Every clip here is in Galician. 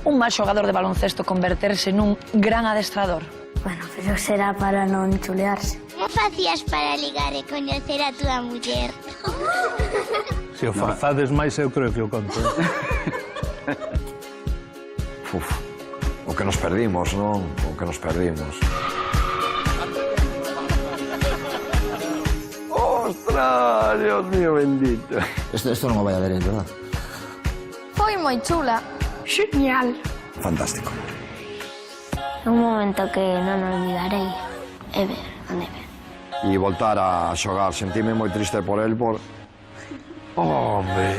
un mal xogador de baloncesto converterse nun gran adestrador? Bueno, pero será para non chulearse. Como facías para ligar e coñecer a túa muller? Se o forzades máis, eu creo que o conto. Uf, o que nos perdimos, non? O que nos perdimos. ¡Ostras! Dios mío bendito. Esto non o vai a ver, verdad? Foi moi chula. Genial. Fantástico. Un momento que non olvidarei é ver a neve. E voltar a xogar, sentime moi triste por el, por... Home...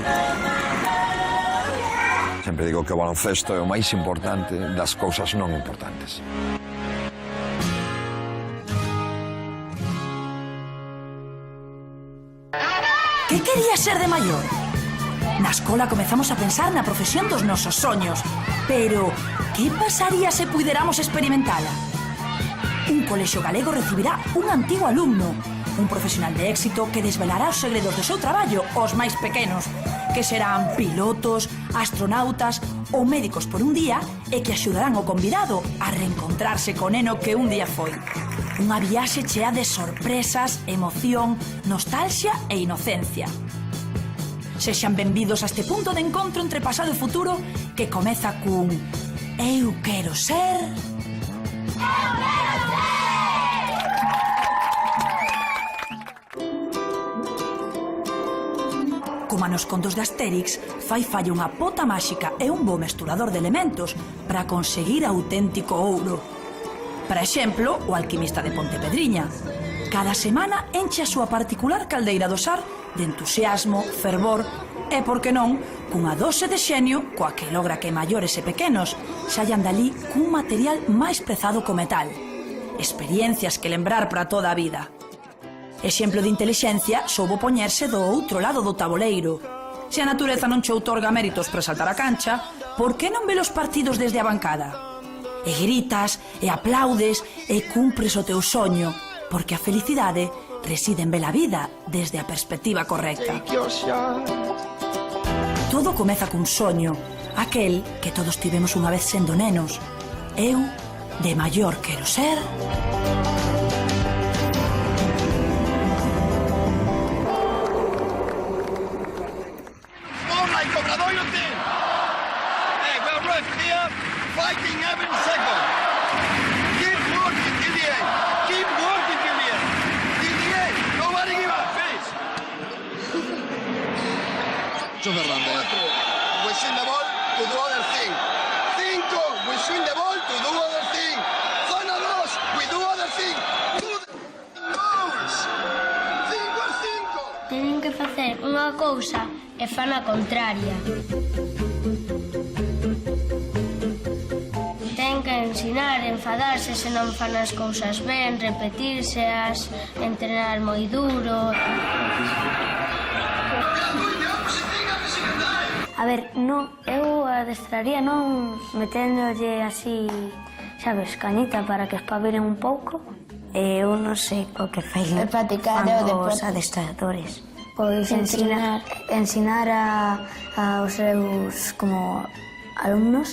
Sempre digo que o baloncesto é o máis importante das cousas non importantes. Que querías ser de maior? Na escola comezamos a pensar na profesión dos nosos soños. Pero, que pasaría se puideramos experimentala? Un colexio galego recibirá un antigo alumno, un profesional de éxito que desvelará os segredos do seu traballo aos máis pequenos, que serán pilotos, astronautas ou médicos por un día e que axudarán o convidado a reencontrarse co neno que un día foi. Unha viaxe chea de sorpresas, emoción, nostalgia e inocencia. Sexan benvidos a este punto de encontro entre pasado e futuro que comeza cun Eu quero ser... Como nos contos de Astérix, fai falla unha pota máxica e un bo mesturador de elementos para conseguir auténtico ouro. Por exemplo, o alquimista de Pontepedriña. Cada semana enche a súa particular caldeira do sar de entusiasmo, fervor e, por que non, cunha dose de xenio coa que logra que maiores e pequenos saian dali cun material máis prezado co metal. Experiencias que lembrar para toda a vida. Exemplo de intelixencia soubo poñerse do outro lado do taboleiro. Se a natureza non che outorga méritos para saltar a cancha, por que non ve os partidos desde a bancada? E gritas, e aplaudes, e cumpres o teu soño, porque a felicidade reside en ver a vida desde a perspectiva correcta. Todo comeza cun soño, aquel que todos tivemos unha vez sendo nenos. Eu, de maior, quero ser... Fighting every second. Keep working, Didier. Keep working, Didier. Didier, nobody give up. Finish. Joe Fernández. We swing the ball to do other thing. 5. We swing the ball to do other thing. Zona 2. We do other thing. Do the goals. 5 a 5. Teñen que facer unha cousa e fan a contraria. Ten que ensinar, enfadarse se non fan as cousas ben, repetírseas, entrenar moi duro. A ver, non, eu adestraría non meténdolle así, sabes, cañita para que espabilen un pouco. Eu non sei o que fan os adestradores. Pois ensinar aos seus como alumnos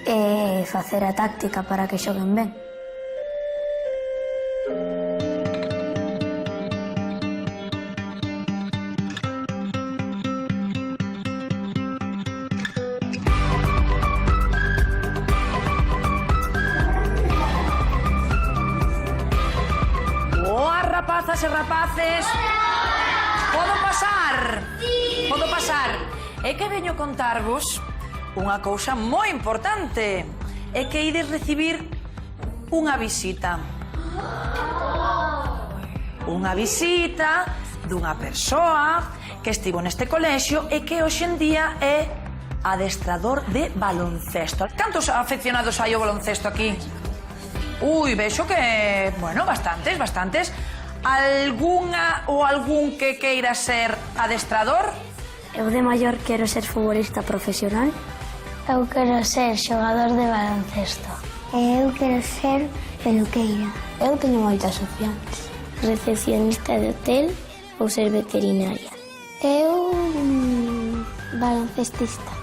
e facer a táctica para que xoguen ben. Boas, rapazas e rapaces! Podo pasar? Sí! Podo pasar? É que veño contarvos unha cousa moi importante, é que ides recibir unha visita. Unha visita dunha persoa que estivo neste colexio e que hoxe en día é adestrador de baloncesto. Cantos afeccionados hai ao baloncesto aquí? Ui, vexo que, bueno, bastantes. Algunha ou algún que queira ser adestrador? Eu de maior quero ser futbolista profesional. Eu quero ser xogador de baloncesto. Eu quero ser peluqueira. Eu teño moitas opcións. Recepcionista de hotel ou ser veterinaria. Eu... baloncestista.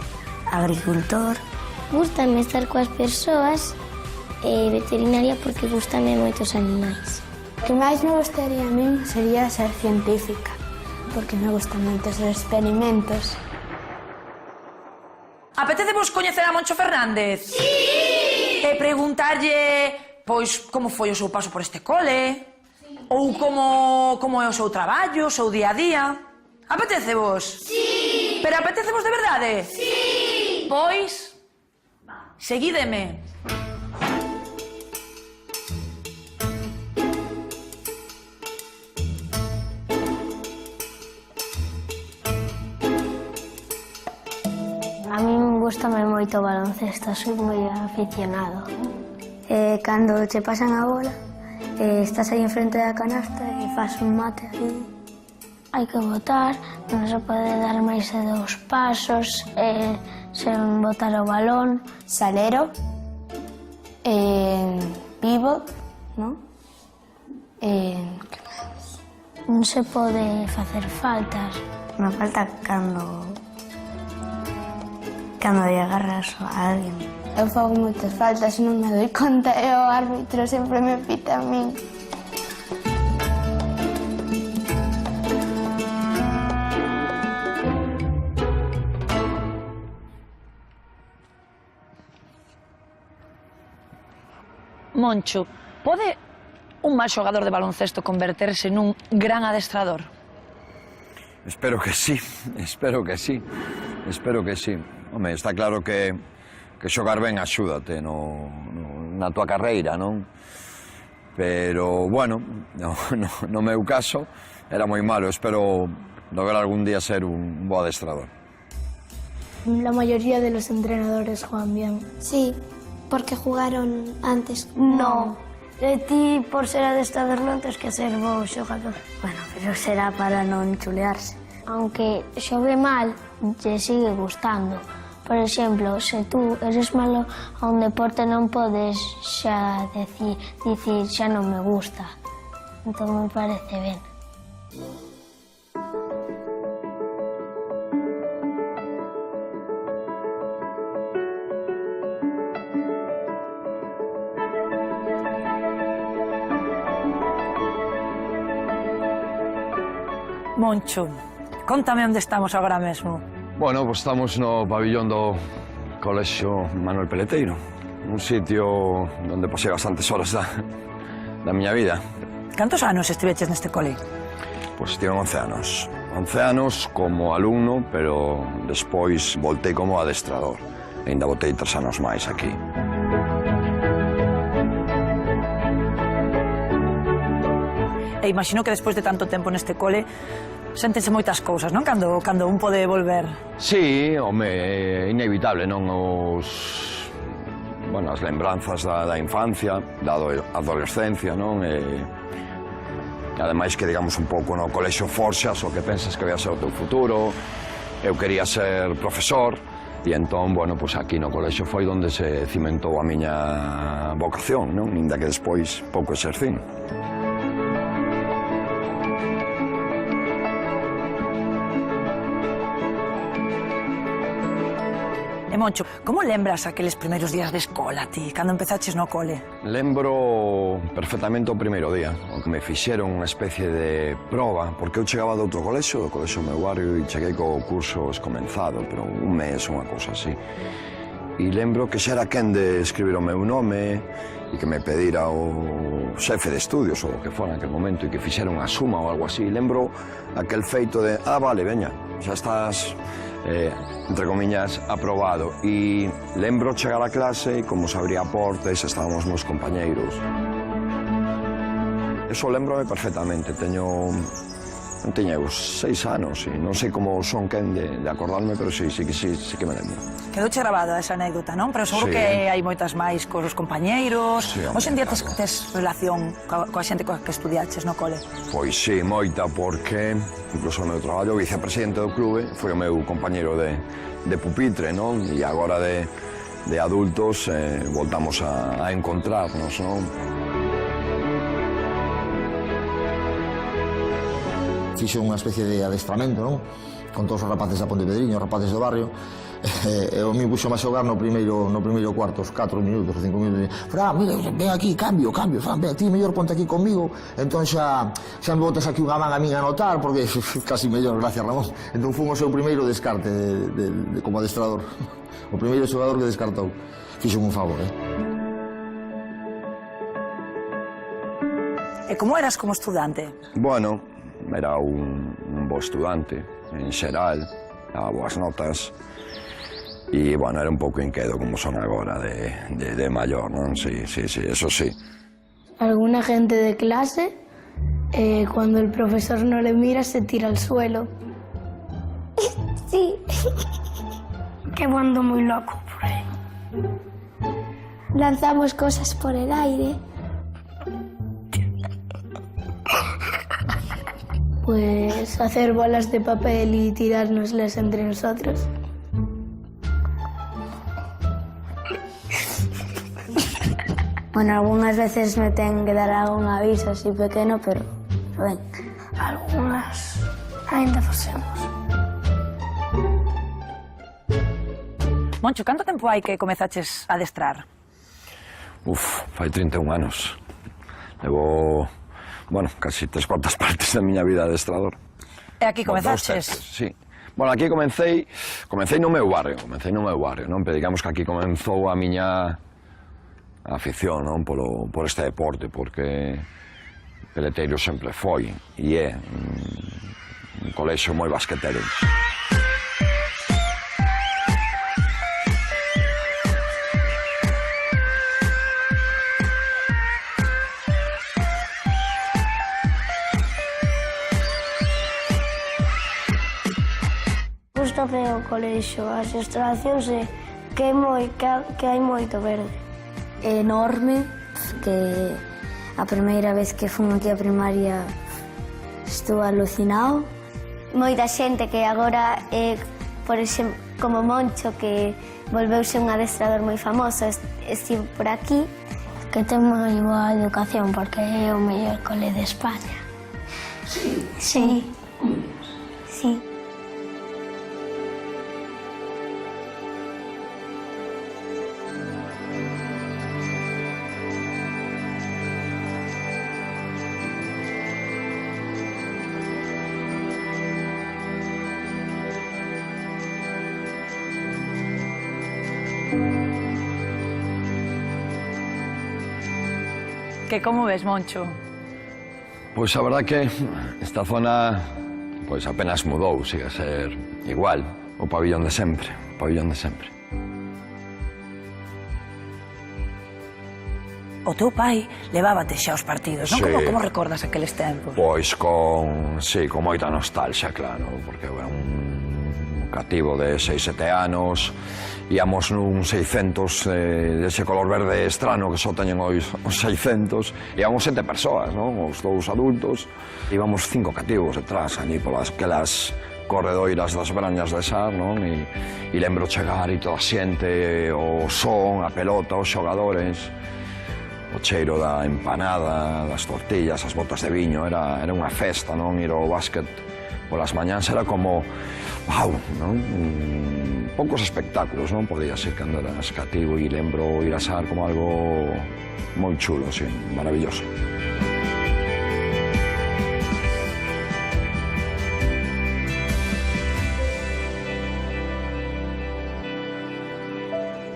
Agricultor Gústame estar coas persoas e veterinaria porque gústame moitos animais. O que máis me gustaría a min sería ser científica, porque me gustan moitos os experimentos. Apetecevos coñecer a Moncho Fernández? Sí! E preguntarlle, pois, como foi o seu paso por este cole? Ou como é o seu traballo, o seu día a día? Apetecevos? Sí! Pero apetecevos de verdade? Sí! Pois, seguídeme. A min gústame moito o baloncesto, soy moi aficionado. Cando che pasan a bola, estás aí enfrente da canasta e faz un mate así. Hai que botar, non se pode dar máis de 2 pasos, sen botar o balón. Salero, pivot, non? Non se pode facer faltas. Me falta cando lle agarras a alguén. Eu fago moitas faltas e non me doi conta e o árbitro sempre me pita a min. Moncho, pode un mal xogador de baloncesto converterse nun gran adestrador? Espero que sí, espero que sí, espero que sí. Home, está claro que xogar ben axúdate na tua carreira, non? Pero, bueno, no meu caso era moi malo. Espero lograr algún día ser un bo adestrador. La mayoría de los entrenadores juegan bien. Sí, porque jugaron antes. No. Ti, por ser adestrador, non tens que ser bo xogador. Bueno, pero será para non chulearse. Aunque xogue mal, lle sigue gustando. Por exemplo, se tú eres malo a un deporte non podes xa dicir xa non me gusta. Entón me parece ben. Moncho, contame onde estamos agora mesmo. Bueno, pues estamos no pabillón do Colexio Manuel Peleteiro, un sitio onde pasei bastantes horas da miña vida. Cantos anos estiveches neste cole? Pois estive 11 anos. 11 anos como alumno, pero despois voltei como adestrador. E ainda botei 3 anos máis aquí. E imagino que despois de tanto tempo neste cole séntense moitas cousas, non? Cando un pode volver. Sí, home, é inevitable, non? As lembranzas da infancia, da adolescencia, non? E ademais que, digamos, un pouco no colexio forxas o que pensas que vai ser o teu futuro. Eu quería ser profesor e entón, bueno, pues aquí no colexio foi onde se cimentou a miña vocación, non? Inda que despois pouco exercín. E Moncho, como lembras aqueles primeiros días de escola, ti, cando empezaches no cole? Lembro perfectamente o primeiro día, o que me fixeron unha especie de proba, porque eu chegaba de outro colexio, do colexio meu barrio, e cheguei co curso escomenzado, pero un mes, unha cousa así. E lembro que xa era quen de escribir o meu nome, e que me pedira o xefe de estudios, ou o que fora naquele momento, e que fixera unha suma ou algo así. Lembro aquel feito de, vale, veña, xa estás... entre comillas, aprobado. E lembro chegar a clase e como se abría a porta e xa estábamos meus compañeiros. Eso lembrome perfectamente. Non teña 6 anos e non sei como son quen de acordarme, pero sí que me lembro. Quedouche grabada esa anécdota, non? Pero seguro que hai moitas máis cos compañeiros. Hoxe en día tes relación coa xente coa que estudiaches no cole? Pois sí, moita, porque incluso o meu traballo, o vicepresidente do clube, foi o meu compañeiro de pupitre, non? E agora de adultos voltamos a encontrarnos, non? Fixo unha especie de adestramento, non? Con todos os rapaces da Ponte Pedriña, os rapaces do barrio. E o mi puxo a xogar no primeiro cuarto, os 4 minutos, 5 minutos. Fran, mira, ven aquí, cambio, Fran, ven, ti mellor ponte aquí conmigo. Entón xa me botas aquí unha man a min a anotar, porque casi mellor, gracias Ramón. Entón fun o seu primeiro descarte como adestrador. O primeiro xogador que descartou. Fixo un favor, E como eras como estudante? Bueno, era un bo estudante, en xeral, daba boas notas. E, bueno, era un pouco inquedo como son agora de maior, non? Sí, eso sí. Alguna gente de clase, cuando el profesor no le mira, se tira al suelo. Sí. Que ando muy loco por ahí. Lanzamos cosas por el aire. Pues hacer bolas de papel y tirárnoslas entre nosotros. Bueno, algunas veces me tienen que dar algún aviso así pequeño, pero ben, algunas ainda facemos. Moncho, canto tempo hai que comezaches a adestrar? Fai 31 anos. Levo, bueno, casi 3/4 partes da miña vida adestrador. E aquí comezaches? Sí. Bueno, aquí comecei no meu barrio, non? Pero digamos que aquí comenzou a miña afición, non? Por este deporte, porque Peleteiro sempre foi e é un colexio moi basquetero. Gústame o colexio, as instalacións que hai moito verde. Enorme, que a primeira vez que fun aquí a primaria estuve alucinado. Moita xente que agora é, por exemplo, como Moncho, que volveuse un adestrador moi famoso, estivo por aquí. Que ten moi boa educación, porque é o mellor cole de España. Sí. Sí. Que como ves, Moncho? Pois a verdad que esta zona pois apenas mudou, sigue a ser igual, o pabillón de sempre, O teu pai levábate xa os partidos, non? Sí. Como recordas aqueles tempos? Pois con moita nostalgia, claro, porque era un cativo de 6-7 anos, íamos nun 600 dese color verde estrano que só teñen os 600, íamos 7 persoas, non? Os 2 adultos, íbamos 5 cativos detrás, ali polas aquelas corredoiras das brañas de Sar, non? E lembro chegar e toda a xente, o son, a pelota, os xogadores, o cheiro da empanada, das tortillas, as botas de viño, era unha festa, non? Ir ao básquet polas mañáns era como, wow, non? Poucos espectáculos, non? Podía ser cando eras cativo e lembro ir a Sar como algo moi chulo, sí, maravilloso.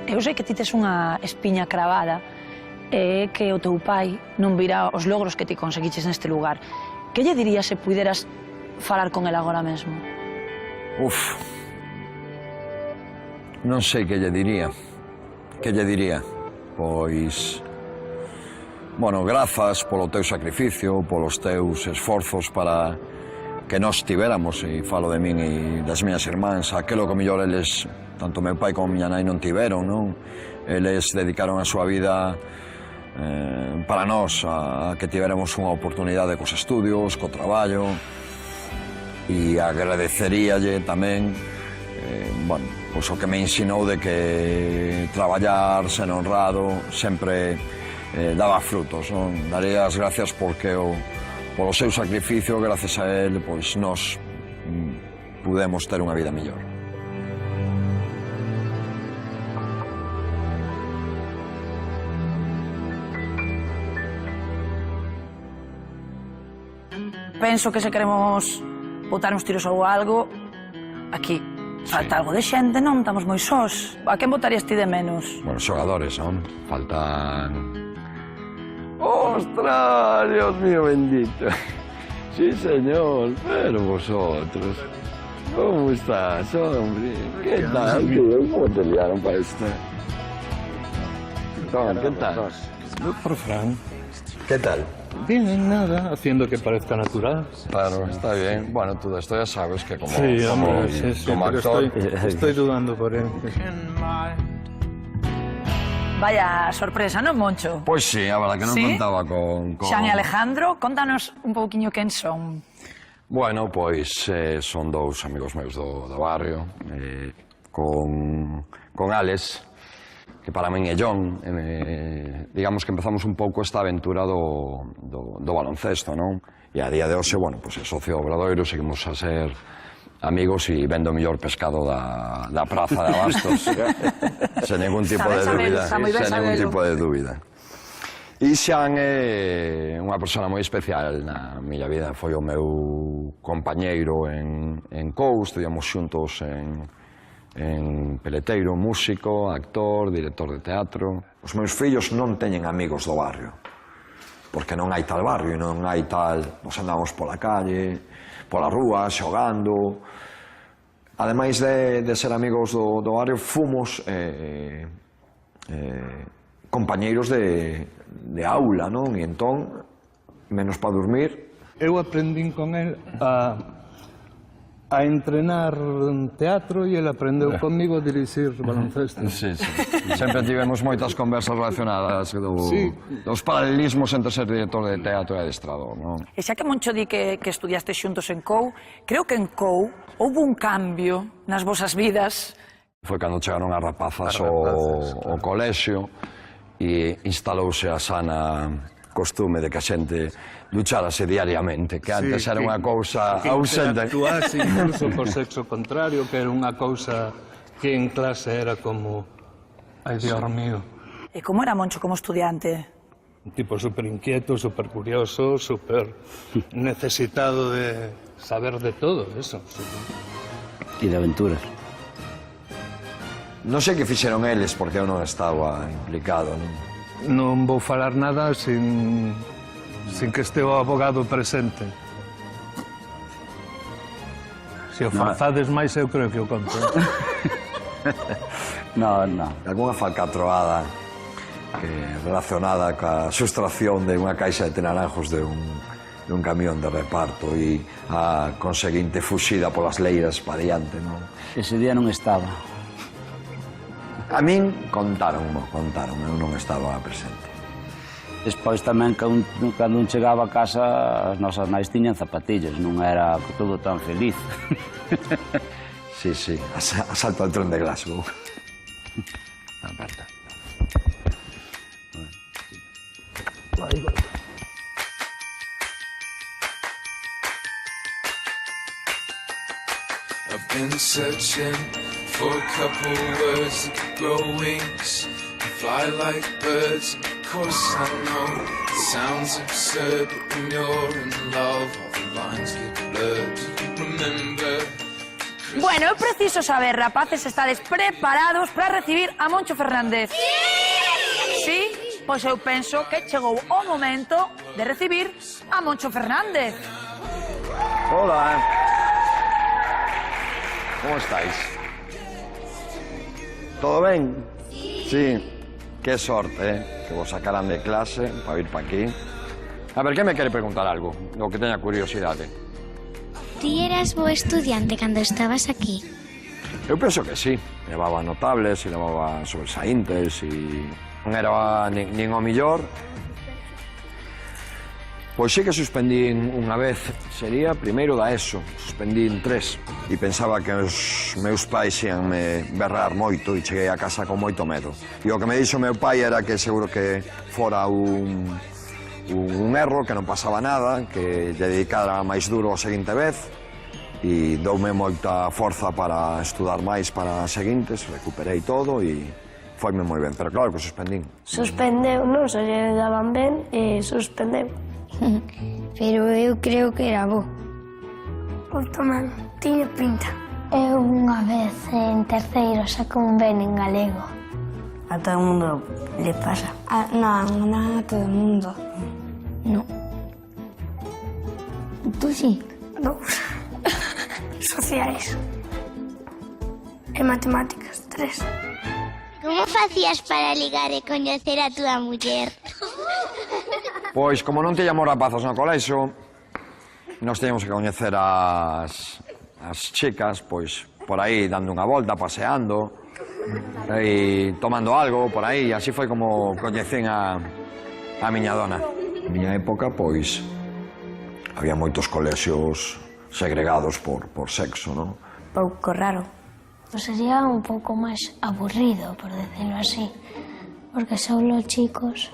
Eu sei que ti tes unha espiña cravada e que o teu pai non virá os logros que ti conseguiches neste lugar. Que lle dirías se puideras falar con el agora mesmo? Non sei que lle diría. Pois, bueno, grazas polo teu sacrificio, polos teus esforzos para que nós tivéramos, e falo de min e das miñas irmáns, aquelo que mellor eles, tanto meu pai como miña nai non tiveron, non? Eles dedicaron a súa vida para nós, a que tivéramos unha oportunidade cos estudios, co traballo, e agradeceríalle tamén, bueno, pois o que me ensinou de que traballar, ser honrado, sempre daba frutos, non? Daré as gracias porque polo seu sacrificio, gracias a él, pois nós pudemos ter unha vida mellor. penso que se queremos botar uns tiros ou algo, aquí falta algo de xente, non? Estamos moi sós. A quen botarías ti de menos? Bueno, xogadores, non? Faltan... ¡Ostras! Dios mío bendito. Sí, señor, pero vosotros... ¿Cómo estás, hombre? ¿Qué tal? ¿Cómo te liaron para esto? ¿Qué tal? Por Fran. ¿Qué tal? Bien, nada, haciendo que parezca natural. Claro, está bien. Bueno, tú de esto ya sabes que como, Sí, como, hombre, sí, como pero actor... estoy dudando por él. Vaya sorpresa, non, Moncho? Pois sí, a verdad que non Sí? contaba con... Xan e Alejandro, contanos un pouquiño quen son. Bueno, pois son dous amigos meus do barrio, con Alex, que para min é John. Digamos que empezamos un pouco esta aventura do baloncesto, non? E a día de hoxe, bueno, pois é socio do Obradoiro, seguimos a ser amigos e vendo o mellor pescado da praza de Abastos, sen ningún tipo de dúbida. Sen ningún tipo de dúbida. E Xan é unha persona moi especial na miña vida. Foi o meu compañeiro en COU, estudiamos xuntos en Peleteiro, músico, actor, director de teatro. Os meus fillos non teñen amigos do barrio, porque non hai tal barrio, non hai tal... Nos andamos pola calle, pola rúa, xogando. Ademais de ser amigos do barrio, fomos compañeiros de aula, non? E entón, menos para dormir... Eu aprendín con él a entrenar teatro e ele aprendeu comigo a dirixir baloncesto. Sí, sí. Sempre tivemos moitas conversas relacionadas dos paralelismos entre ser director de teatro e adestrador, non? E xa que Moncho di que estudiaste xuntos en COU, creo que en COU houve un cambio nas vosas vidas. Foi cando chegaron as rapazas ao colexio e instalouse a sana costume de que a xente lucharase diariamente, que antes era unha cousa ausente. Que interactuase incluso por sexo contrario, que era unha cousa que en clase era como... Ai, Dios mío. E como era Moncho como estudiante? Un tipo súper inquieto, súper curioso, súper necesitado de saber de todo, eso. E de aventuras. Non sei que fixeron eles, porque eu non estaba implicado, non? Non vou falar nada sin que este o abogado presente. Se o forzades máis, eu creo que o conto. Non, non. Alguna falcatroada relacionada ca sustracción de unha caixa de naranjos de un camión de reparto e a conseguinte fuxida polas leiras pa diante, non? Ese día non estaba. A min contáronme, eu non estaba presente. Despois tamén, cando un chegaba a casa, as nosas nais tiñan zapatillas, non era todo tan feliz. Sí, sí, asalto al tren de Glasgow. Aperta. I've been searching for a couple words that could grow wings and fly like birds. Of course I know it sounds absurd, but when you're in love, all the lines get blurred. Remember. Bueno, é preciso saber, rapaces, estades preparados para recibir a Moncho Fernández? Sí? Pois eu penso que chegou o momento de recibir a Moncho Fernández. Hola. ¿Cómo estáis? ¿Todo ben? Sí. Qué sorte, que vos sacaran de clase para vir pa aquí. A ver, que me quere preguntar algo? O que teña curiosidade. Ti eras bo estudiante cando estabas aquí? Eu penso que sí. Levaba notables e levaba sobresaíntes e non era nin o millor. Pois sí que suspendín unha vez, sería primeiro da ESO, suspendín 3 e pensaba que os meus pais ian me berrar moito e cheguei a casa con moito medo. E o que me dixo meu pai era que seguro que fora un erro, que non pasaba nada, que lle dedicara máis duro a seguinte vez e doume moita forza para estudar máis para as seguintes, recuperei todo e foime moi ben, pero claro que suspendín. Suspendeu, non se lle daban ben e suspendeu. pero eu creo que era bo. O tamén, tiña pinta. Eu unha vez en terceiro saco un ben en galego. A todo el mundo le pasa. Non a todo o mundo. No. Tú sí. 2. Sociais. E matemáticas, 3. Como facías para ligar e coñecer a túa muller? Pois, como non tiñamos rapazos no colexo, nos teníamos que coñecer as chicas, pois, por aí, dando unha volta, paseando, e tomando algo, por aí, así foi como coñecín a miña dona. Na miña época, pois, había moitos colexios segregados por sexo, non? Pouco raro. Pues sería un pouco máis aburrido, por decirlo así, porque son los chicos.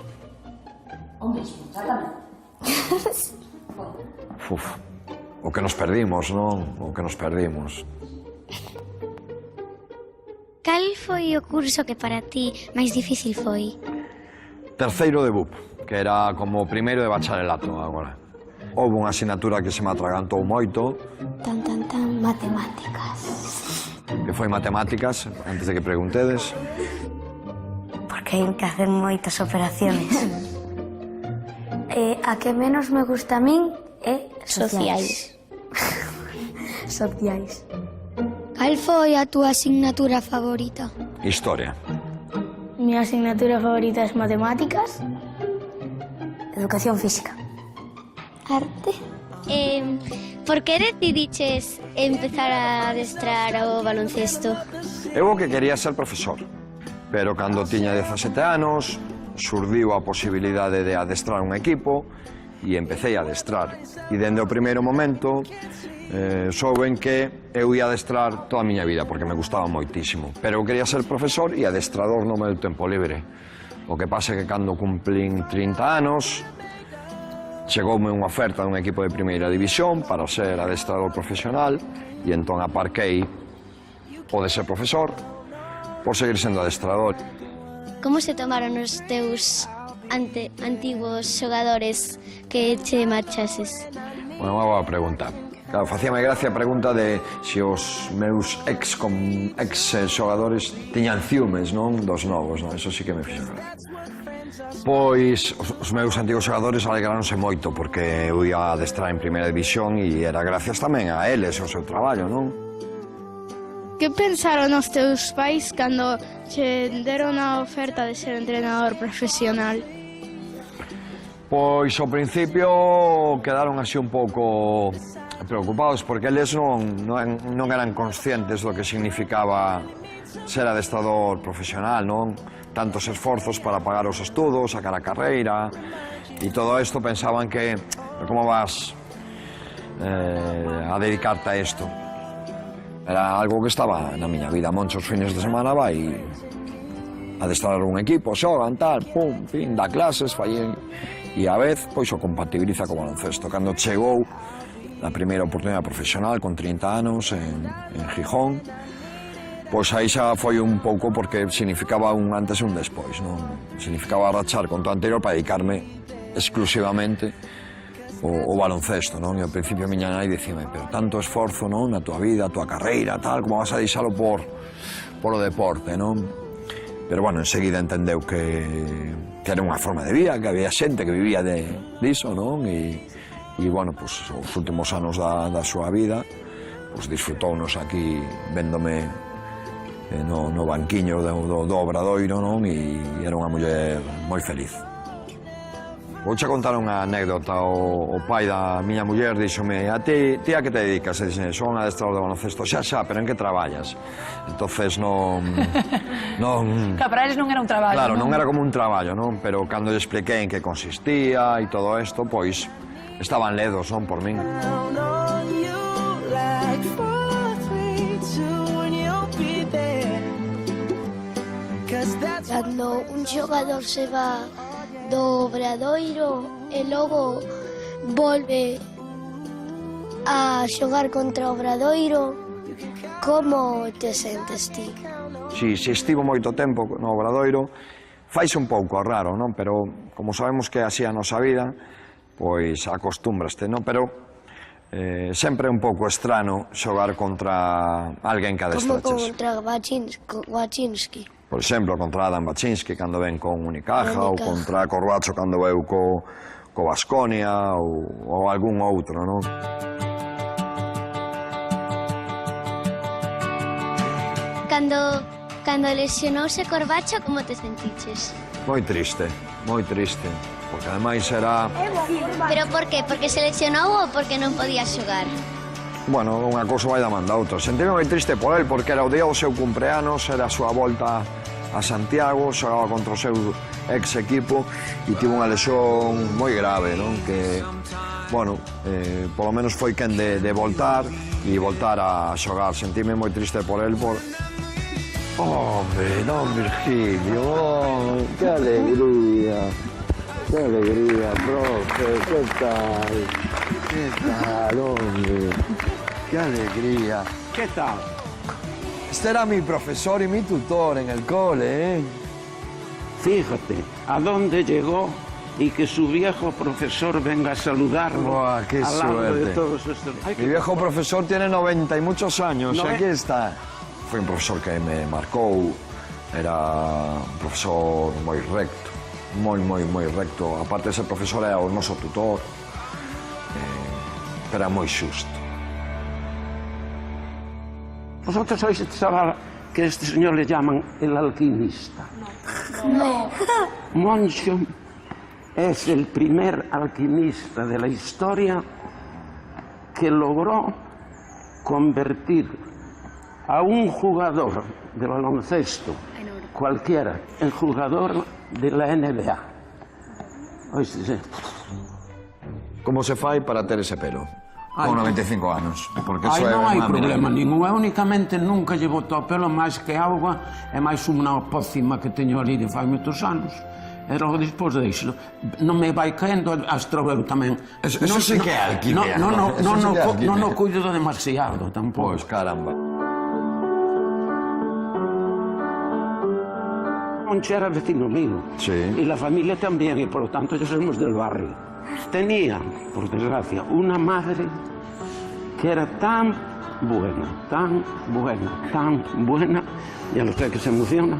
Uf, o que nos perdimos, non? O que nos perdimos. Cal foi o curso que para ti máis difícil foi? Terceiro de BUP, que era como o primeiro de bacharelato agora. Houve unha asignatura que se me atragantou moito, Matemáticas. que foi matemáticas, antes de que preguntedes. Porque hai que hacer moitas operaciones. A que menos me gusta a min é Sociais. Sociais. Cal foi a túa asignatura favorita? Historia. Mi asignatura favorita es matemáticas. Educación física. Arte. Por que decidiches empezar a adestrar o baloncesto? Eu o que quería ser profesor, pero cando tiña 17 anos, surdiu a posibilidade de adestrar un equipo e empecé a adestrar. E dende o primeiro momento souben que eu ia adestrar toda a miña vida, porque me gustaba moitísimo. Pero eu quería ser profesor e adestrador no meu tempo libre. O que pasa é que cando cumplín 30 anos, chegoume unha oferta dun equipo de primeira división para ser adestrador profesional e entón aparquei o de ser profesor por seguir sendo adestrador. Como se tomaron os teus antigos xogadores que che marchases? Bueno, unha boa pregunta. Claro, facíame gracia a pregunta de se os meus ex xogadores tiñan ciúmes, non? Dos novos, non? Eso sí que me fixo gracia. Pois, os meus antigos xogadores alegraronse moito porque eu ia adestrar en primeira división e era gracias tamén a eles e ao seu traballo, non? Que pensaron os teus pais cando che deron a oferta de ser entrenador profesional? Pois, ao principio, quedaron así un pouco preocupados porque eles non eran conscientes do que significaba ser adestrador profesional, non? Tantos esforzos para pagar os estudos, sacar a carreira e todo isto pensaban que como vas a dedicarte a isto? Era algo que estaba na miña vida. Monchos fines de semana vai adestrar un equipo, xogan, tal, pum, fin, dá clases, fallen e a vez, pois, o compatibiliza co baloncesto. Cando chegou a primeira oportunidade profesional con 30 anos en Gijón, pois aí xa foi un pouco porque significaba un antes e un despois, non? Significaba rachar con todo anterior para dedicarme exclusivamente ao baloncesto, non? E ao principio a miña nai dicime, pero tanto esforzo, non? Na tua vida, a tua carreira, tal, como vas a deixalo por o deporte, non? Pero, bueno, enseguida entendeu que era unha forma de vida, que había xente que vivía diso, non? E, bueno, pois, os últimos anos da súa vida, pois, disfrutounos aquí véndome no banquiño do Obradoiro, non? E era unha muller moi feliz. Vouche contar unha anécdota. O pai da miña muller díxome: a ti a que te dedicas? E dixen: son adestrador de baloncesto. Xa, pero en que traballas? Entonces non... Que para eles non era un traballo, claro, non era como un traballo, non? Pero cando lle expliquei en que consistía e todo isto, pois estaban ledos, non, por min. Cando un xogador se va do Obradoiro e logo volve a xogar contra o Obradoiro, como te sentes ti? Si estivo moito tempo no Obradoiro, faise un pouco raro, non? Pero como sabemos que así a nosa vida, pois acostúmbraste, non? Pero sempre é un pouco estrano xogar contra alguén que adestraches. Como contra Waczynski. Por exemplo, contra Adam Baczynski cando ven con Unicaja, ou contra Corbacho cando veu co Baskonia, ou algún outro, non? Cando lesionouse Corbacho, como te sentiches? Moi triste, porque ademais era... Pero por qué? Porque se lesionou ou porque non podía xogar? Bueno, unha cousa vai da man da outra. Sentime moi triste por él, porque era o día do seu cumpleanos, era a súa volta a Santiago, xogaba contra o seu ex-equipo e tivo unha lesión moi grave, non? Que, bueno, polo menos foi quen de voltar e voltar a xogar. Sentime moi triste por él, por... Hombre, non, Virgilio, que alegría, profe, que tal, hombre, qué alegría. ¿Qué tal? Este era mi profesor y mi tutor en el cole, ¿eh? Fíjate, a dónde llegó y que su viejo profesor venga a saludarlo. ¡Buah, qué al lado suerte! de todos estos... Mi viejo profesor tiene 90 y muchos años, y aquí está. Foi un profesor que me marcou, era un profesor moi recto, moi recto. Aparte de ser profesor era o noso tutor, era moi xusto. ¿Vosotros sois este chaval que este señor le llaman el alquimista? No. Moncho es el primer alquimista de la historia que logró convertir a un jugador de baloncesto, cualquiera, en jugador de la NBA. Oíste, Como se fai para ter ese pelo? Con 95 anos. Porque aí eso non hai é unha problema maravilha. ningún. Eu únicamente nunca lle boto o pelo máis que auga e máis unha pócima que teño ali de fai moitos anos. E logo despois deixo. Non me vai caendo, astro eu tamén. Eso sí que é alquimia. Non o cuido demasiado tampouco. Pois caramba. Moncho era vecino mío. Sí. Y la familia también, y por lo tanto ya somos del barrio. Tenía, por desgracia, una madre que era tan buena, ya lo sé que se emociona,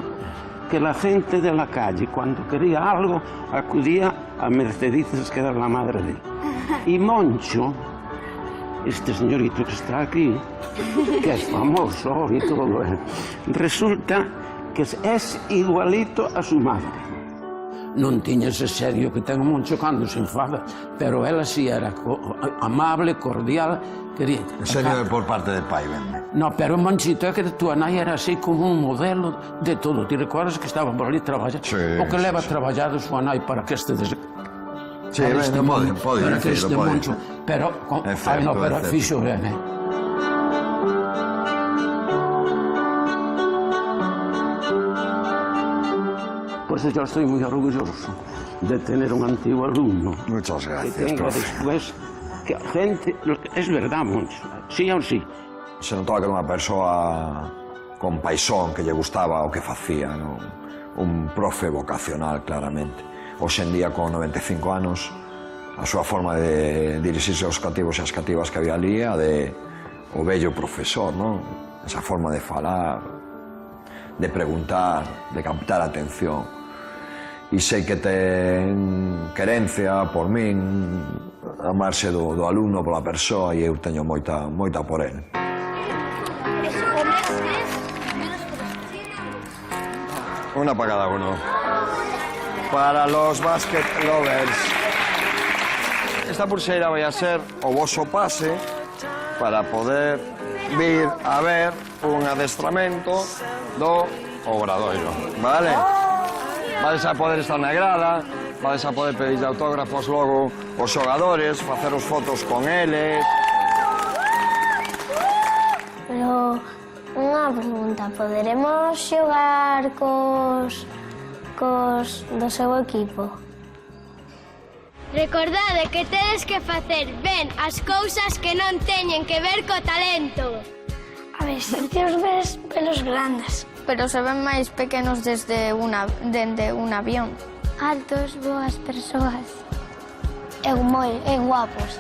que la gente de la calle, cuando quería algo, acudía a Mercedices, que era la madre de él. Y Moncho, este señorito que está aquí, que es famoso y todo, resulta que es igualito a su madre. Non tiña ese serio que ten o Moncho cando se enfada, pero ela sí era amable, cordial, quería... Serio por parte de pai, ben. No, pero Monchito, é que a tua nai era así como un modelo de todo. Ti recordas que estaba por ali traballando? Sí, o que leva traballado a súa nai para que este... Sí, non pode dicirlo, pode. Pero, pero fixo ben, Pues yo estoy muy orgulloso de tener un antiguo alumno. Muchas gracias, que tenga profe. después que gente... Es verdad, Moncho, sí ou sí. Se notaba que era unha persoa con paixón, que lle gustaba o que facía, non? Un profe vocacional, claramente. Hoxe en día, con 95 anos, a súa forma de dirixirse aos cativos e as cativas que había ali, a de o bello profesor, non? Esa forma de falar, de preguntar, de captar a atención. E sei que ten querencia por min, amarse do alumno, pola persoa, e eu teño moita por él. Una para cada uno. Para los basket lovers. Esta pulseira vai a ser o voso pase para poder vir a ver un adestramento do Obradoiro, vale? Vades a poder estar na grada, vades a poder pedir autógrafos logo aos xogadores, faceros fotos con eles. Pero unha pregunta, poderemos xogar cos do seu equipo? Recordade que tedes que facer ben as cousas que non teñen que ver co talento. A ver, si os ves pelos grandes. Pero se ven máis pequenos dende un avión. Altos, boas persoas. É guapos.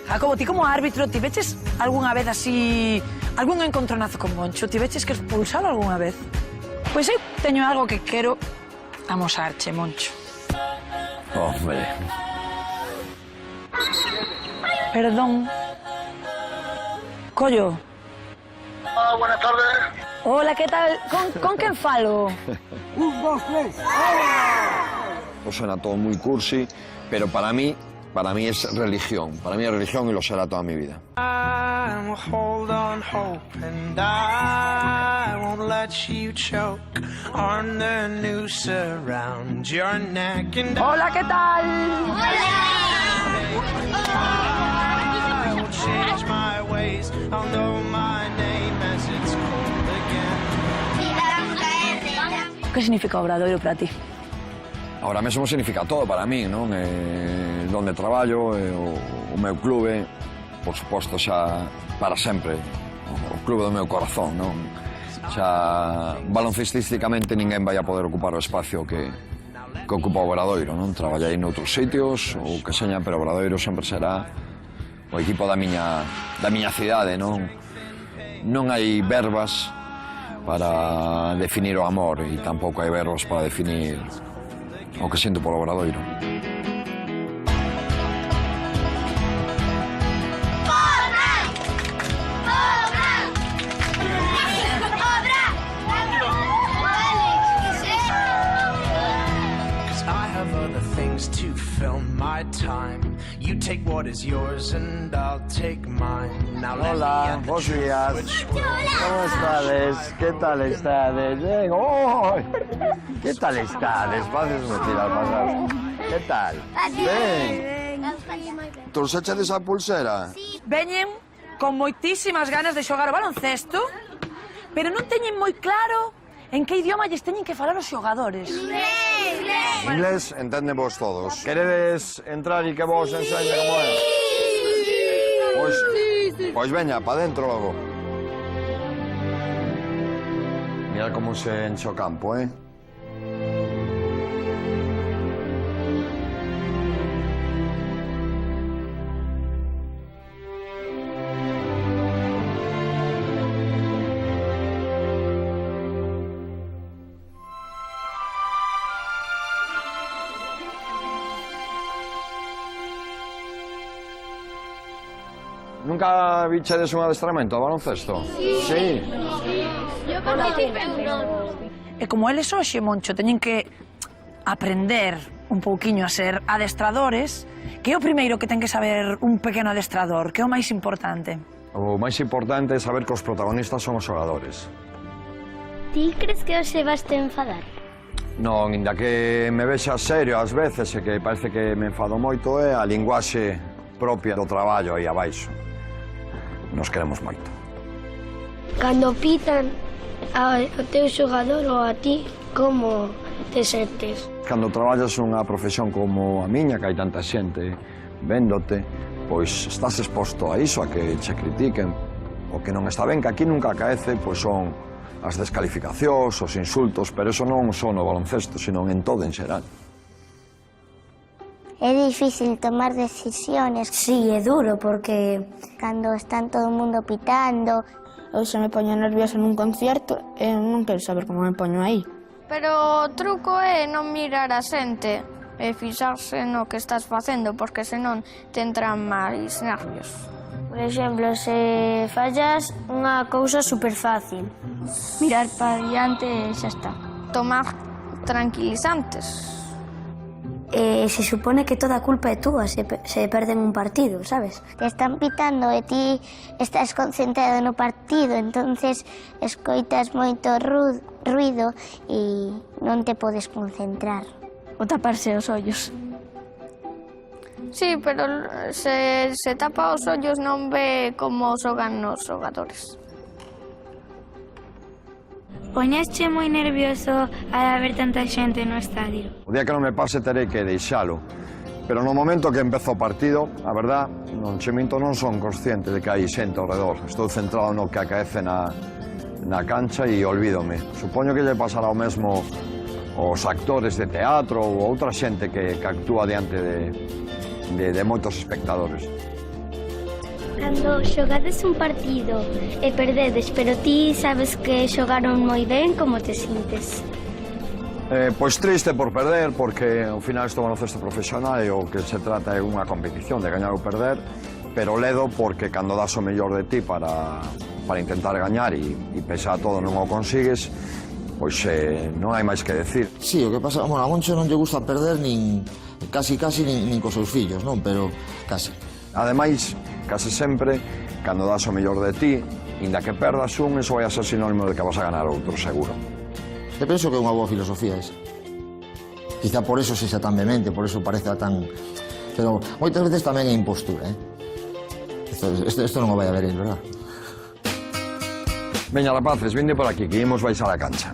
Jacobo, ti como árbitro, ti veches algunha vez así, algún encontronazo con Moncho? Ti veches que expulsalo algunha vez? Pois eu teño algo que quero amosarche, Moncho. Hombre. Perdón. Collo. Buenas tardes. Hola, que tal? Con quen falo? 1, 2, 3. Suena todo muy cursi, pero para mí es religión. Para mí es religión y lo será toda mi vida. Hola, ¿qué tal? ¿Qué significa Obradoiro para ti? Ahora mesmo significa todo para mí, non? Donde traballo, o meu clube, por suposto, xa para sempre, o clube do meu corazón, non? Xa, baloncestísticamente ninguén vai a poder ocupar o espacio que ocupa o Obradoiro, non? Traballei noutros sitios, ou que seña, pero o Obradoiro sempre será o equipo da miña cidade, non? Non hai verbas para definir o amor e tampouco hai verbas para definir o que sinto polo Obradoiro. Hola, buenos días. ¿Cómo estades? ¿Qué tal estades? ¡Oh! ¿Qué tal estades? Facesme tirar pasar. ¿Qué tal? Ben. Trouxeches esa pulsera? Veñen con moitísimas ganas de xogar o baloncesto, pero non teñen moi claro en que idioma lles teñen que falar os xogadores. Inglés, entenden vos todos. Queredes entrar e que vos enseñe como é? Pois veña, pa dentro logo. Mira como se enche o campo, eh? Nunca vichedes un adestramento a baloncesto? Sí. Yo participé uno. E como eles hoxe, Moncho, teñen que aprender un pouquiño a ser adestradores, que é o primeiro que ten que saber un pequeno adestrador? Que é o máis importante? O máis importante é saber que os protagonistas son os xogadores. Ti crees que hoxe vas te enfadar? Non, inda que me vexa serio ás veces e que parece que me enfado moito é a linguaxe propia do traballo aí abaixo. Nos queremos moito. Cando pitan ao teu xogador ou a ti, como te sentes? Cando traballas unha profesión como a miña, que hai tanta xente véndote, pois estás exposto a iso, a que che critiquen. O que non está ben, que aquí nunca acaece, pois son as descalificacións, os insultos, pero eso non só no baloncesto, sino en todo en xeral. É difícil tomar decisiones. Sí, é duro, porque cando están todo o mundo pitando... Eu se me poño nerviosa nun concierto e non quero saber como me poño aí. Pero o truco é non mirar a xente e fixarse no que estás facendo, porque senón te entran máis nervios. Por exemplo, se fallas unha cousa super fácil. Mirar para diante e xa está. Tomar tranquilizantes. Se supone que toda a culpa é túa se perden un partido, sabes? Te están pitando e ti estás concentrado no partido, entonces escoitas moito ruido e non te podes concentrar. O taparse os ollos. Sí, pero se tapa os ollos non ve como xogan os xogadores. Poñesche moi nervioso al haber tanta xente no estadio? O día que non me pase terei que deixalo. Pero no momento que empezo o partido, a verdad, non che minto, non son consciente de que hai xente ao redor. Estou centrado no que acaece na na cancha e olvídome. Supoño que lle pasará o mesmo aos actores de teatro ou outra xente que actúa diante de moitos espectadores. Cando xogades un partido e perdedes, pero ti sabes que xogaron moi ben, como te sintes? Pois triste por perder, porque ao final isto é un baloncesto profesional e o que se trata é unha competición de gañar ou perder, pero ledo porque cando das o mellor de ti para intentar gañar e pese a todo non o consigues, pois non hai máis que decir. Sí, o que pasa, bueno, a Moncho non lle gusta perder nin casi nin cos seus fillos, non? Pero casi. Ademais, casi sempre, cando das o mellor de ti, inda que perdas un, iso vai a ser sinónimo de que vas a ganar outro, seguro. Eu penso que é unha boa filosofía esa. Quizá por eso sexa tan vehemente, por eso pareza tan... Pero moitas veces tamén é impostura, eh? Isto non o vai a ver el, verdad? Veña, rapaces, vinde por aquí, que imos baixar a cancha.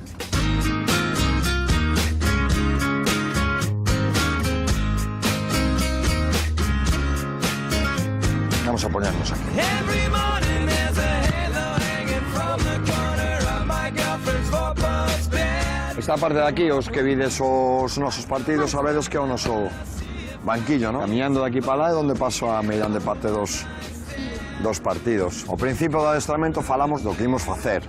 Vamos a ponernos aquí. Esta parte de aquí, os que vides os nosos partidos, sabedes que é o noso banquillo, non? Camiñando de aquí para lá é onde paso a meirande parte dos partidos. Ao principio do adestramento falamos do que imos facer.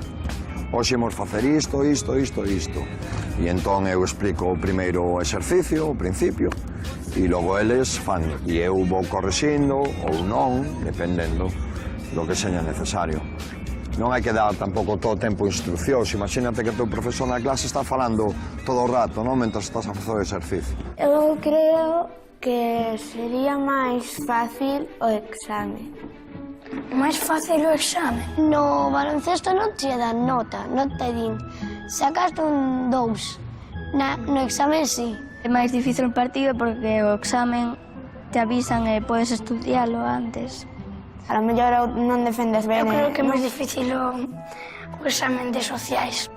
Hoxe imos facer isto. E entón eu explico o primeiro exercicio, o principio, e logo eles fan. E eu vou correxindo ou non, dependendo do que seña necesario. Non hai que dar tampouco todo o tempo instruccións. Imagínate que o teu profesor na clase está falando todo o rato, non? Mentre estás a facer o exercicio. Eu creo que sería máis fácil o exame. Máis fácil o exame? No baloncesto non te dan nota, non te din. Sacaste un 2. No examen sí. É máis difícil un partido porque o examen te avisan e podes estudialo antes. A lo mellor non defendes ben. Eu creo que é máis difícil o examen de sociais.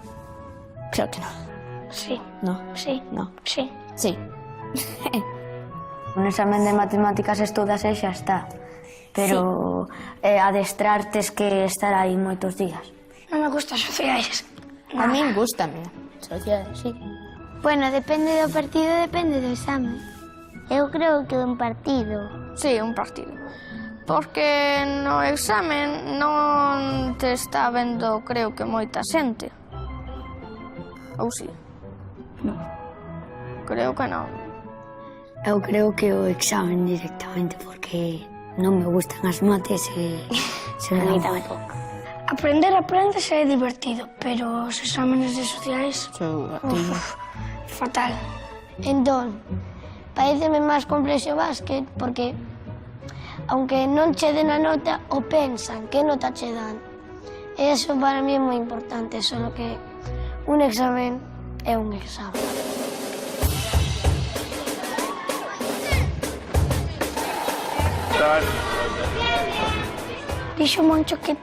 Creo que non. Sí. No. Sí. No. Sí. Sí. Un examen de matemáticas estudas e xa está. Pero adestrar tes que estar aí moitos días. Non me gustan sociais. A min gústame. Sociais, sí. Bueno, depende do partido, depende do exame. Eu creo que un partido. Sí, un partido. Porque no examen non te está vendo, creo que moita xente. Ou si? Non. Creo que non. Eu creo que o examen directamente, porque non me gustan as mates e se me dá pouco. Aprender é divertido, pero os exámenes de sociais... fatal. Entón, pareceme máis complexo o básquet, porque aunque non che den a nota, o pensan que nota che dan. E iso para mí é moi importante, só que un examen é un examen. Dixo Moncho que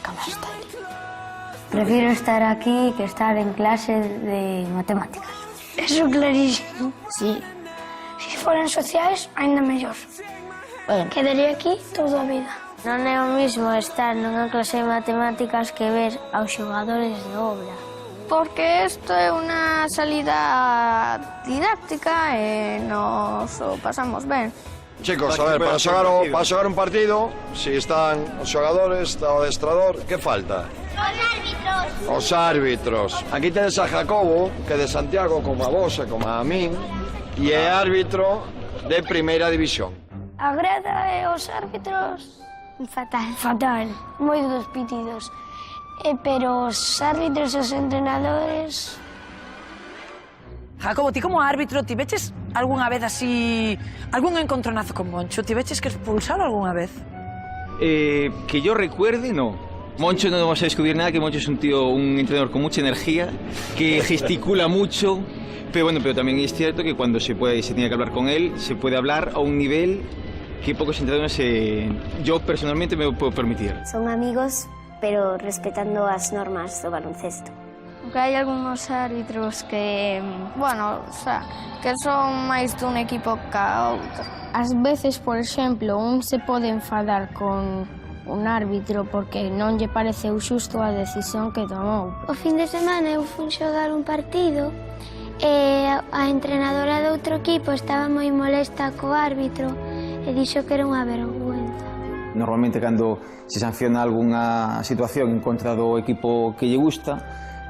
Canasta. Prefiro estar aquí que estar en clase de matemáticas. Eso clarísimo. Sí. Se foran sociais, ainda mellor. Bueno. Quedaría aquí toda a vida. Non é o mismo estar nunha clase de matemáticas que ver aos xogadores de obra. Porque isto é unha salida didáctica e nos o pasamos ben. Chicos, a ver, para xogar un partido, se están os xogadores, está o adestrador, que falta? Os árbitros. Aquí tedes a Jacobo, que é de Santiago, como a vos e como a min, e é árbitro de primeira división. A grada e os árbitros... Fatal. Moi dos pitidos. Pero os árbitros e os entrenadores... Jacobo, ti como árbitro, ti veches algunha vez así... algún encontronazo con Moncho? Ti veches que expulsalo algunha vez? Que yo recuerde, no. Moncho no vamos a descubrir nada, que Moncho es un tío, un entrenador con mucha energía, que gesticula mucho, pero bueno, pero también es cierto que cuando se tiene que hablar con él, se puede hablar a un nivel que pocos entrenadores yo personalmente me puedo permitir. Son amigos, pero respetando as normas do baloncesto. Que hai algúns árbitros que, bueno, o sea, que son máis dun equipo ca outro. Ás veces, por exemplo, un se pode enfadar con un árbitro porque non lle pareceu xusto a decisión que tomou. O fin de semana eu fui xogar un partido e a entrenadora do outro equipo estaba moi molesta co árbitro e dixo que era unha vergüenza. Normalmente cando se sanciona algunha situación en contra do equipo que lle gusta,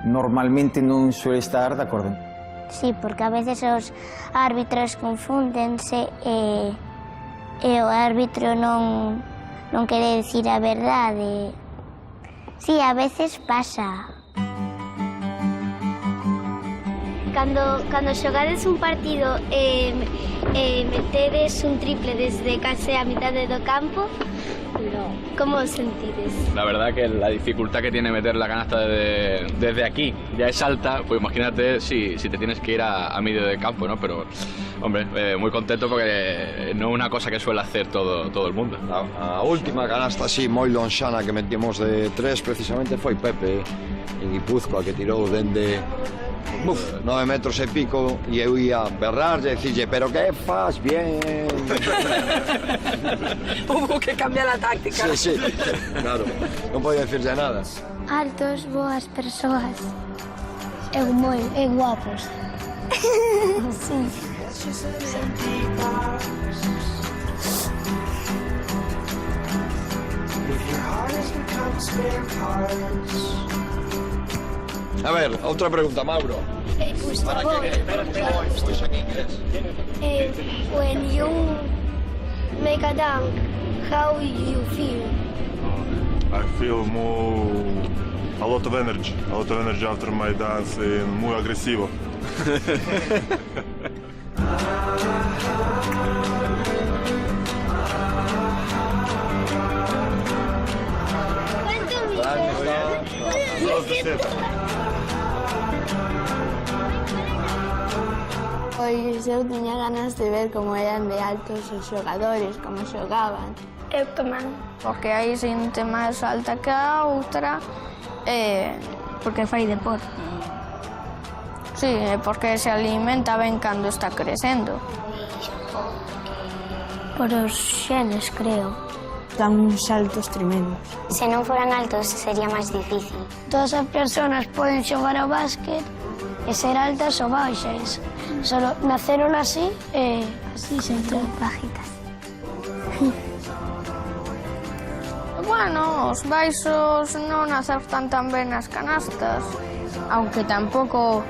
normalmente non suele estar de acordo. Sí, porque a veces os árbitros confúndense e o árbitro non quere dicir a verdade. Sí, a veces pasa. Cando xogades un partido e metedes un triple desde case a mitad do campo, ¿cómo os sentides? La verdad que la dificultad que tiene meter la canasta desde aquí ya es alta, pues imagínate si te tienes que ir a medio del campo, ¿no? Pero, hombre, muy contento porque no es una cosa que suele hacer todo el mundo. A última canasta así moi lonxana que metimos de 3 precisamente foi Pepe en Guipúzcoa, que tirou dende 9 metros e pico e eu ia berrar e dicirlle, pero que faz bien. Hubo que cambiar a táctica. Sí, claro, non podía dicirlle nada. Altos, boas persoas. E guapos. Sí. A ver, outra pregunta, Mauro. Para que pois en inglés. When you make a dunk, how you feel? I feel a lot of energy after my dance and muy agresivo. Pois eu tiña ganas de ver como eran de altos os xogadores, como xogaban. Eu tamén. Porque hai xente máis alta que a outra Porque fai deporte. Sí, porque se alimenta ben cando está crecendo. Por os xenes, creo. Dan uns saltos tremendos. Se non foran altos sería máis difícil. Todas as persoas poden xogar ao básquet e ser altas ou baixas. Solo naceron así e así sempre bajitas. Bueno, os baixos non acertan tan ben as canastas. Aunque tampouco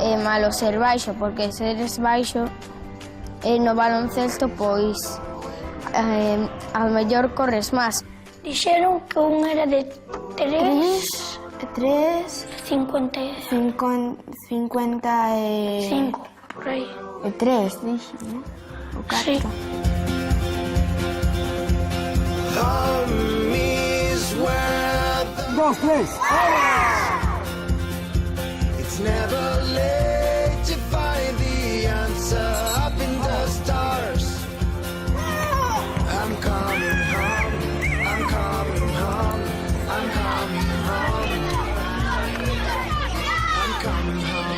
é malo ser baixo, porque se eres baixo no baloncesto, pois ao mellor corres máis. Dixeron que un era de 50 e... 5, por aí. E 3, dixo, non? O 4. Sí. Dos, tres. It's never late to find the answer up in the stars. I'm coming home, I'm coming home, I'm coming home, I'm coming home.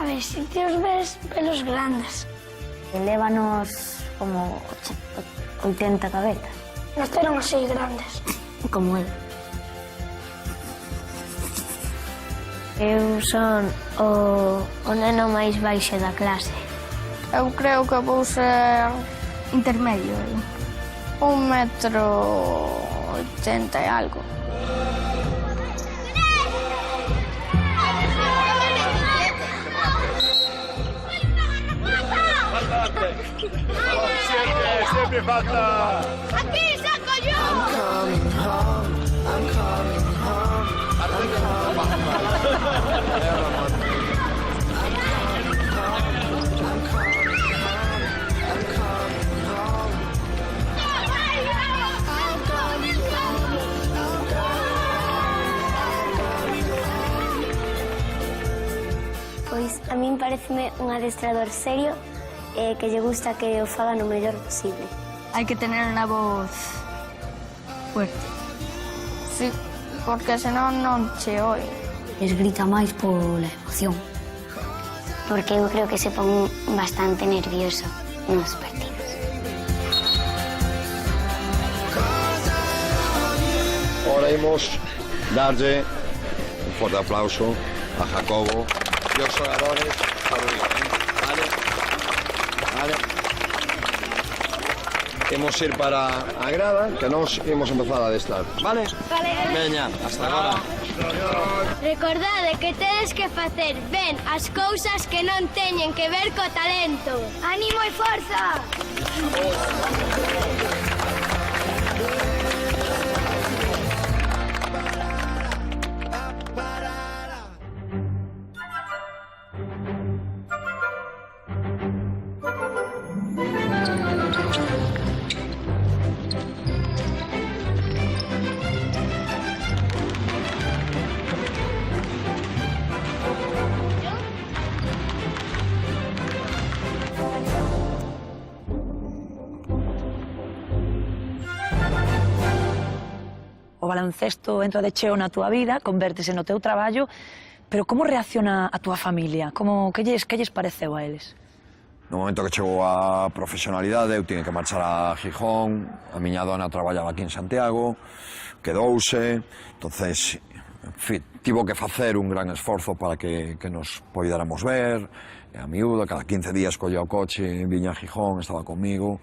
A ver, si te os ves pelos grandes. Lévanos como 80 cabezas. Naceron así grandes. Como él. Eu son o neno máis baixo da clase. Eu creo que vou ser intermedio. 1,80 m e algo. Siempre falta. Aquí saco yo. I'm coming home, I'm coming home, I'm coming home. Pois a min pareceme un adestrador serio que lle gusta que o faga no mellor posible. Hai que tener unha voz fuerte. Sí, porque senón non che oi. Les grita máis pola emoción. Porque eu creo que se pon bastante nervioso nos partidos. Ahora imos darlle un fuerte aplauso a Jacobo e os xogadores. Vale. Imos ir para a grada, que nos imos empezar a adestrar, vale? Vale. Veña, hasta agora. Recordade que tedes que facer ben as cousas que non teñen que ver co talento. ¡Ánimo e forza! O baloncesto entra de cheo na túa vida, convértese no teu traballo, pero como reacciona a túa familia? Que lles pareceu a eles? No momento que chegou a profesionalidade, eu tiñe que marchar a Gijón, a miña dona traballaba aquí en Santiago, quedouse, entonces, en fin, tivo que facer un gran esforzo para que nos poidéramos ver, e a miúda, cada 15 días collía o coche, viña a Gijón, estaba comigo,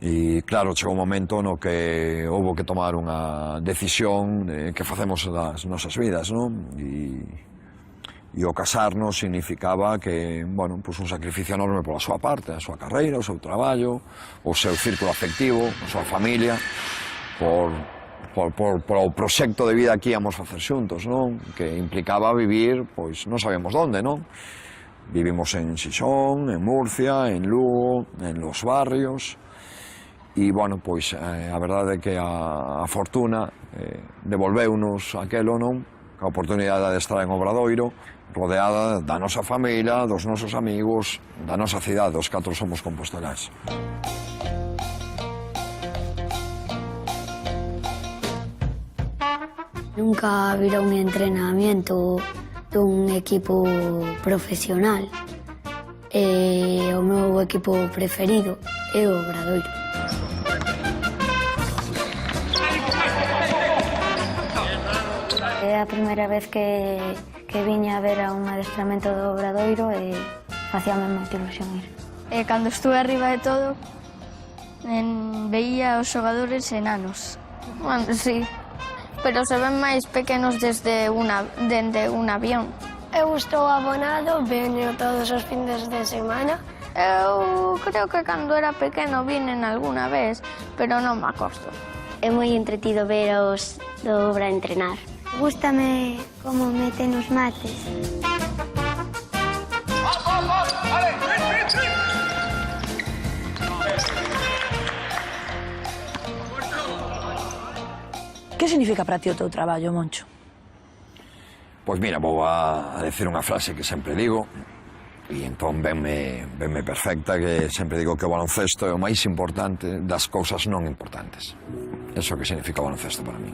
e claro, chegou un momento no que houve que tomar unha decisión de que facemos das nosas vidas, non? E o casarnos significaba que, bueno, pues un sacrificio enorme pola súa parte, a súa carreira, o seu traballo, o seu círculo afectivo, a súa familia, por o proxecto de vida que íamos facer xuntos, non? Que implicaba vivir, pois, non sabemos onde, non? Vivimos en Xixón, en Murcia, en Lugo, en Los Barrios, e, bueno, pois, a verdade é que a fortuna devolveunos aquelo, non? A oportunidade de estar en Obradoiro, rodeada da nosa familia, dos nosos amigos, da nosa cidade, os 4 somos compostelais. Nunca virá un entrenamiento dun equipo profesional. O meu equipo preferido é o Obradoiro. É a primeira vez que viña a ver a un adestramento do Obradoiro e facíame moita ilusión ir. Cando estuve arriba de todo, veía os xogadores enanos. Bueno, sí, pero se ven máis pequenos dende un avión. Eu estou abonado, veño todos os findes de semana. Eu creo que cando era pequeno vinen alguna vez, pero non me acordo. É moi entretido ver os do Obra entrenar. Gústame como meten os mates. Que significa para ti o teu traballo, Moncho? Pois mira, vou a decir unha frase que sempre digo, e entón venme perfecta, que sempre digo que o baloncesto é o máis importante das cousas non importantes. Eso que significa o baloncesto para mí.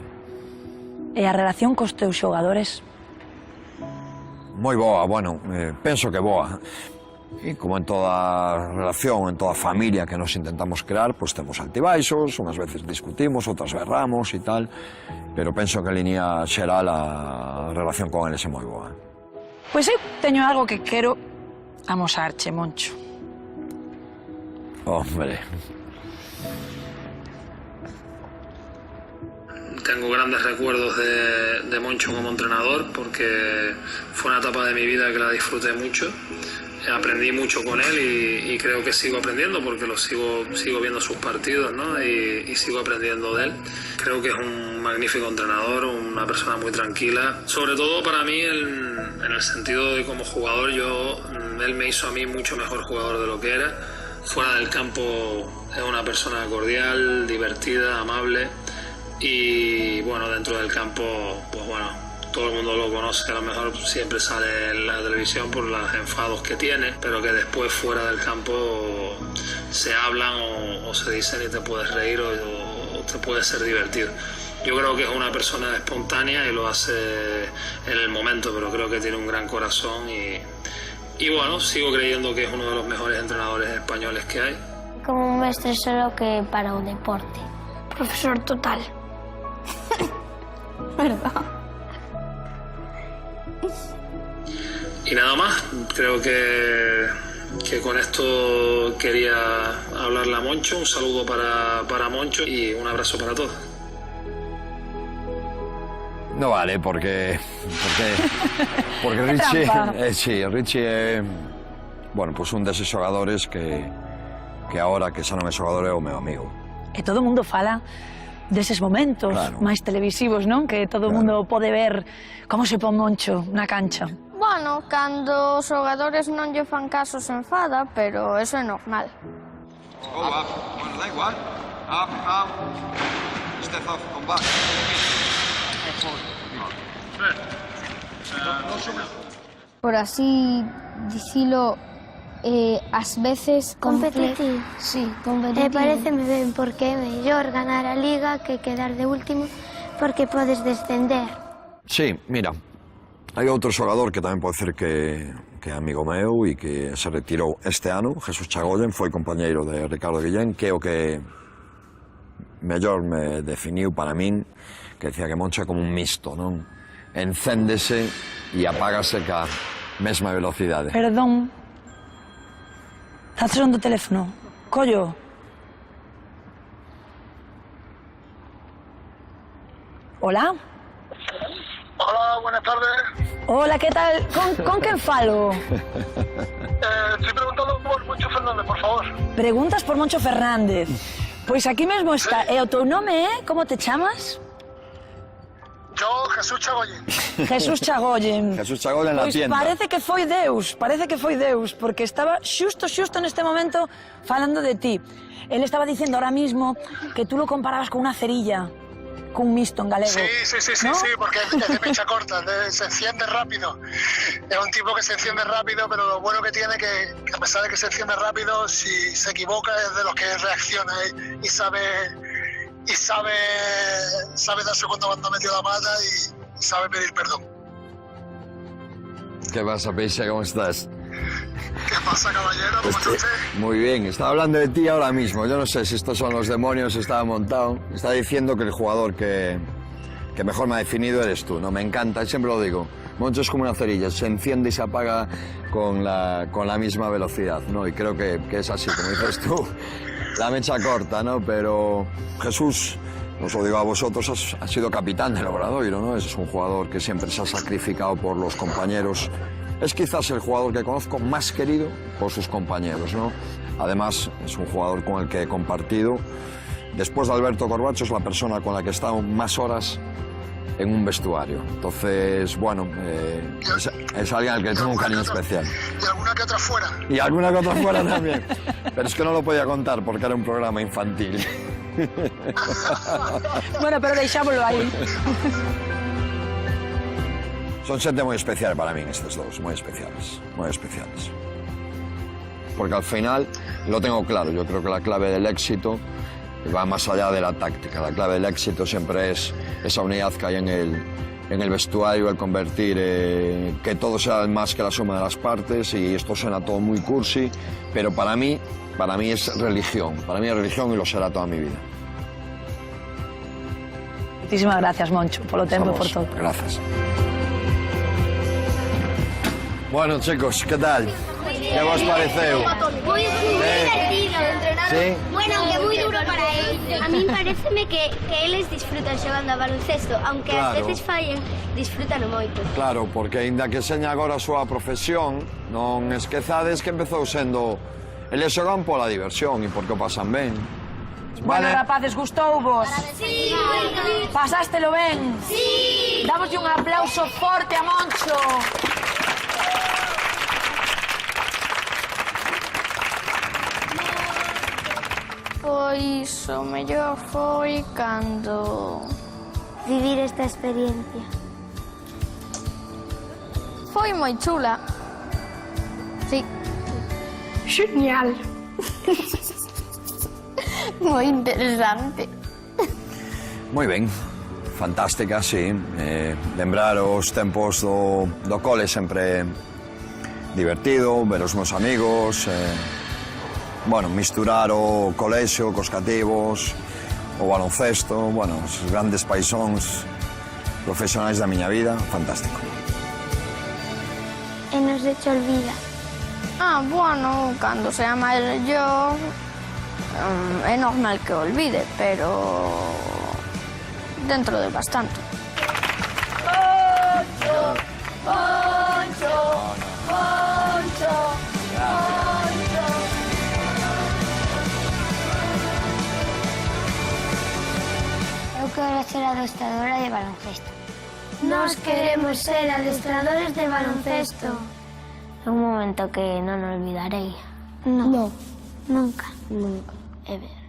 E a relación cos teus xogadores? Moi boa, bueno, penso que boa. E como en toda relación, en toda familia que nos intentamos crear, pois temos altibaixos, unhas veces discutimos, outras berramos e tal, pero penso que en línea xeral a relación con eles é moi boa. Pois eu teño algo que quero amosarche, Moncho. Hombre. Tengo grandes recuerdos de Moncho como entrenador porque fue una etapa de mi vida que la disfruté mucho. Aprendí mucho con él y creo que sigo aprendiendo porque sigo viendo sus partidos, ¿no? y sigo aprendiendo de él. Creo que es un magnífico entrenador, una persona muy tranquila. Sobre todo para mí en el sentido de como jugador, él me hizo a mí mucho mejor jugador de lo que era. Fuera del campo es una persona cordial, divertida, amable. Y bueno, dentro del campo, pues bueno, todo el mundo lo conoce, a lo mejor siempre sale en la televisión por los enfados que tiene, pero que después fuera del campo se hablan o se dicen y te puedes reír o te puede ser divertido. Yo creo que es una persona espontánea y lo hace en el momento, pero creo que tiene un gran corazón y bueno, sigo creyendo que es uno de los mejores entrenadores españoles que hay. Como un mestre solo que para o deporte. Profesor total. ¿Verdad? Y nada más, creo que con esto quería hablarle a Moncho. Un saludo para Moncho y un abrazo para todos. No vale, porque Richie, sí, Richie é, bueno, pues un deses xogadores que ahora que xa non é xogador é o meu amigo. E todo o mundo fala deses momentos máis televisivos, non? Que todo o mundo pode ver como se pon Moncho na cancha. Bueno, cando os xogadores non lle fan caso se enfada, pero eso é normal. Go up. One leg, one. Up. Step off, come back. Por así dicilo, ás veces Competir. Sí, competir. Pareceme ben porque é mellor ganar a Liga que quedar de último porque podes descender. Sí, mira, hai outro xogador que tamén pode ser que é amigo meu e que se retirou este ano, Jesús Chagollen, foi compañeiro de Ricardo Guillén, que é o que mellor me definiu para min, que decía que Moncho é como un misto, non? Encéndese e apágase ca mesma velocidade. Perdón. Está sonando o teléfono. Collo. Hola. Hola, buenas tardes. Hola, ¿qué tal? ¿Con quen falo? Estoy preguntando por Moncho Fernández, por favor. Preguntas por Moncho Fernández. Pois aquí mesmo está. E o teu nome é? Como te chamas? Yo, Jesús Chagollen. Jesús Chagollen. Jesús Chagollen na Pois tienda. parece que foi Deus, porque estaba xusto neste momento falando de ti. Él estaba diciendo ahora mismo que tú lo comparabas con una cerilla, con un misto en galego. Sí, ¿no? sí, porque es de mecha corta, se enciende rápido. Es un tipo que se enciende rápido, pero lo bueno que tiene que a pesar de que se enciende rápido, si se equivoca es de los que reacciona y sabe darse cuenta cuando ha metido la pata y sabe pedir perdón. ¿Qué pasa, Peixe? ¿Cómo estás? ¿Qué pasa, caballero? ¿Cómo está usted? Muy bien, estaba hablando de ti ahora mismo. Yo no sé si estos son los demonios, estaba montado. Estaba diciendo que el jugador que mejor me ha definido eres tú, ¿no? Me encanta, siempre lo digo. Moncho es como una cerilla, se enciende y se apaga con la misma velocidad, ¿no? Y creo que es así, como dices tú, la mecha corta, ¿no? Pero Jesús, os lo digo a vosotros, ha sido capitán del Obradoiro, ¿no? Es un jugador que siempre se ha sacrificado por los compañeros. Es quizás el jugador que conozco más querido por sus compañeros, ¿no? Además, es un jugador con el que he compartido. Después de Alberto Corbacho, es la persona con la que he estado más horas en un vestuario. Entonces, bueno, es alguien al que tengo un cariño especial. Y alguna que otra fuera. Y alguna que otra fuera también. Pero es que no lo podía contar porque era un programa infantil. Bueno, pero deixámoslo aí. Son gente muy especial para mí, estos dos, muy especiales, muy especiales. Porque al final lo tengo claro, yo creo que la clave del éxito va más allá de la táctica. La clave del éxito siempre es esa unidad que hay en el vestuario, el convertir que todo sea más que la suma de las partes, y esto suena todo muy cursi, pero para mí es religión, y lo será toda mi vida. Muchísimas gracias, Moncho, por lo tempo e por todo. Gracias. Bueno, chicos, ¿qué tal? ¿Qué vos pareceu? Muy divertido de entrenar. ¿Sí? Bueno, aunque muy duro para él. A mí pareceme que eles disfrutan xogando a baloncesto, aunque Claro. ás veces fallen, disfrutan moito. Claro, porque aínda que seña agora a súa profesión, non esquezades que empezou sendo... Eles xogan pola diversión e porque o pasan ben. Bueno, rapaces, gustouvos? Sí. Pasástelo ben? Sí. Damoslle un aplauso forte a Moncho. Pois o mellor foi cando Vivir esta experiencia. foi moi chula. Sí. Genial. Moi interesante. Moi ben, fantástica, sí. Lembrar os tempos do cole sempre divertido, ver os meus amigos, bueno, misturar o colexio cos cativos, o baloncesto, bueno, os grandes paixóns profesionais da miña vida, fantástico. E non se te olvida. Bueno, cando sea maior é normal que olvide, pero dentro de bastante. Moncho, Moncho, Moncho, Moncho. Eu quero ser adestradora de baloncesto. Nós queremos ser adestradores de baloncesto. É un momento que non olvidarei. No. Nunca. Nunca. É verdade.